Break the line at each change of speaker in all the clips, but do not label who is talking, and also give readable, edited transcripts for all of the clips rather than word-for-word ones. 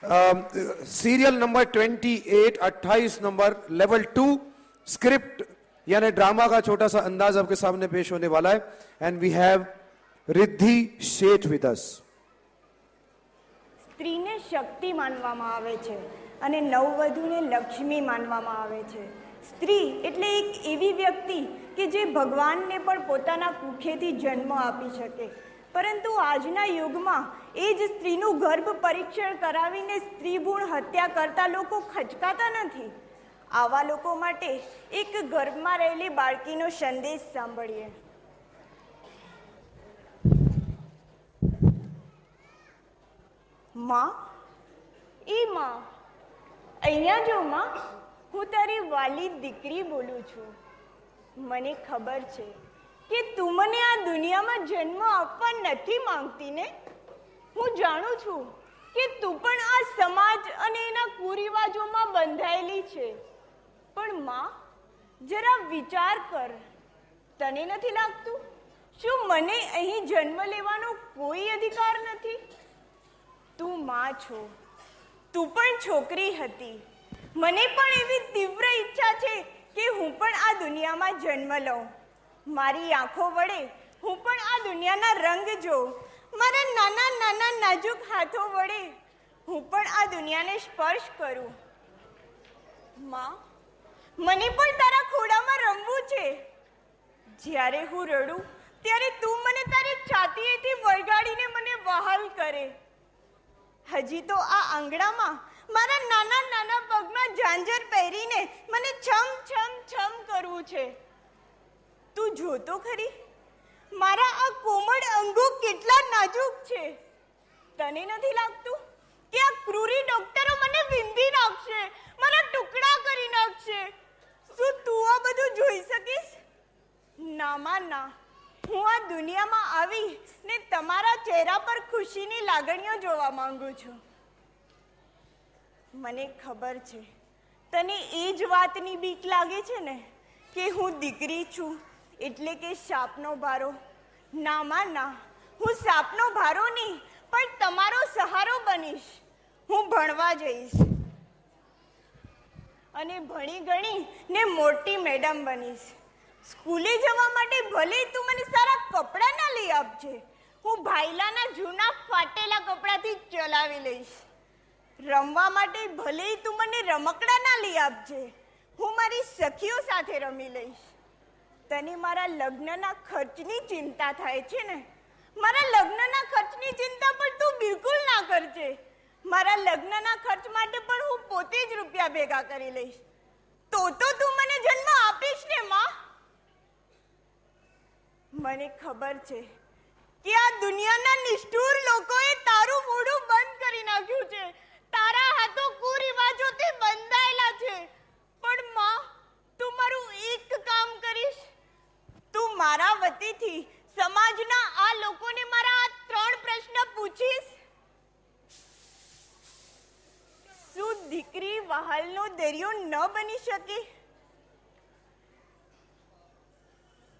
Serial number 28, 28 number, level 2 script यानी drama का छोटा सा अंदाज आपके सामने पेश होने वाला है. And we have Riddhi Sheth with us.
સ્ત્રીને શક્તિ માનવામાં આવે છે અને નવવધુને લક્ષ્મી માનવામાં આવે છે. સ્ત્રી એટલે એક એવી વ્યક્તિ કે જે ભગવાનને પણ પોતાના કુખેથી જન્મ આપી શકે. પરંતુ આજના યુગમાં એ જ સ્ત્રીનું ગર્ભ પરીક્ષણ કરાવીને સ્ત્રીભ્રૂણ હત્યા કરતા લોકો ખચકાતા નથી. આવા લોકો માટે એક ગર્ભમાં રહેલી બાળકીનો સંદેશ સાંભળીએ. માં, એ માં, અહીંયા જો માં, હું તારી વાલી દીકરી બોલું છું. મને ખબર છે કે તું મને આ દુનિયામાં જન્મ આપવા નથી માંગતી ને. હું જાણું છું કે તું પણ આ સમાજ અને એના કુરિવાજોમાં બંધાયેલી છે. પણ માં, જરા વિચાર કર. તને નથી લાગતું શું મને અહીં જન્મ લેવાનો કોઈ અધિકાર નથી? તું માં છો, તું પણ છોકરી હતી. મને પણ એવી તીવ્ર ઈચ્છા છે કે હું પણ આ દુનિયામાં જન્મ લઉં. મારી આંખો વડે હું પણ આ દુનિયાના રંગ જોઉં. મારા નાના નાના નાજુક હાથો વડે હું પણ આ દુનિયાને સ્પર્શ કરું. માં, મને પણ તારા ખોળામાં રમવું છે. જ્યારે હું રડું ત્યારે તું મને તારી છાતીએથી વળગાડીને મને વહાલ કરે. હજી તો આ આંગણામાં મારા નાના નાના પગમાં ઝાંઝર પહેરીને મને છમ છમ છમ કરવું છે. તું જોતો ખરી મારા આ કોમળ અંગો કેટલા નાજુક છે. તને નથી લાગતું કે આ ક્રૂરી ડોક્ટરો મને વિંધી નાખશે, મારા ટુકડા કરી નાખશે? શું તું આ બધું જોઈ શકીશ? ના માં ના, હું આ દુનિયામાં આવી ને તમારા ચહેરા પર ખુશીની લાગણીઓ જોવા માંગુ છું. મને ખબર છે તને એ જ વાતની બીક લાગે છે ને કે હું દીકરી છું એટલે કે શાપનો ભારો. ના માં ના, હું શાપનો ભારો નહીં પણ તમારો સહારો બનીશ. હું ભણવા જઈશ અને ભણી ગણી ને મોટી મેડમ બનીશ. સ્કૂલે જવા માટે ભલે તું મને સારા કપડાં ના લઈ આપજે, હું ભાઈલાના જૂના ફાટેલા કપડાથી ચલાવી લઈશ. રમવા માટે ભલે તું મને રમકડા ના લઈ આપજે, હું મારી સખીઓ સાથે રમી લઈશ. તને મારા લગ્નના ખર્ચની ચિંતા થાય છે ને? મારા લગ્નના ખર્ચની ચિંતા પણ તું બિલકુલ ના કરજે. મારા લગ્નના ખર્ચ માટે પણ હું પોતે જ રૂપિયા ભેગા કરી લઈશ. તો તું મને જન્મ આપીશ ને માં? મને ખબર છે કે આ દુનિયાના નિષ્ઠુર લોકોએ તારું મોઢું બંધ કરી નાખ્યું છે. તારા હાથો કુરિવાજોથી બંધાયેલા છે. પણ માં, તું મારું એક કામ કરીશ? તું મારા વતીથી સમાજના આ લોકોને મારા આ 3 પ્રશ્ન પૂછીશ. શું દીકરી વહાલનો દરિયો ન બની શકે?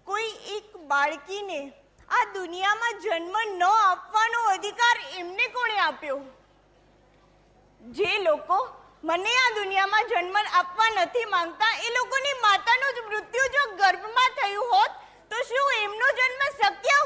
કોઈ એક બાળકીને આ દુનિયામાં જન્મ ન આપવાનો અધિકાર એમને કોણે આપ્યો? જે લોકો મને આ દુનિયામાં જન્મ આપવા નથી માંગતા એ લોકોની માતાનું જ મૃત્યુ જો ગર્ભમાં થયું હોત તો શું એમનો જન્મ શક્ય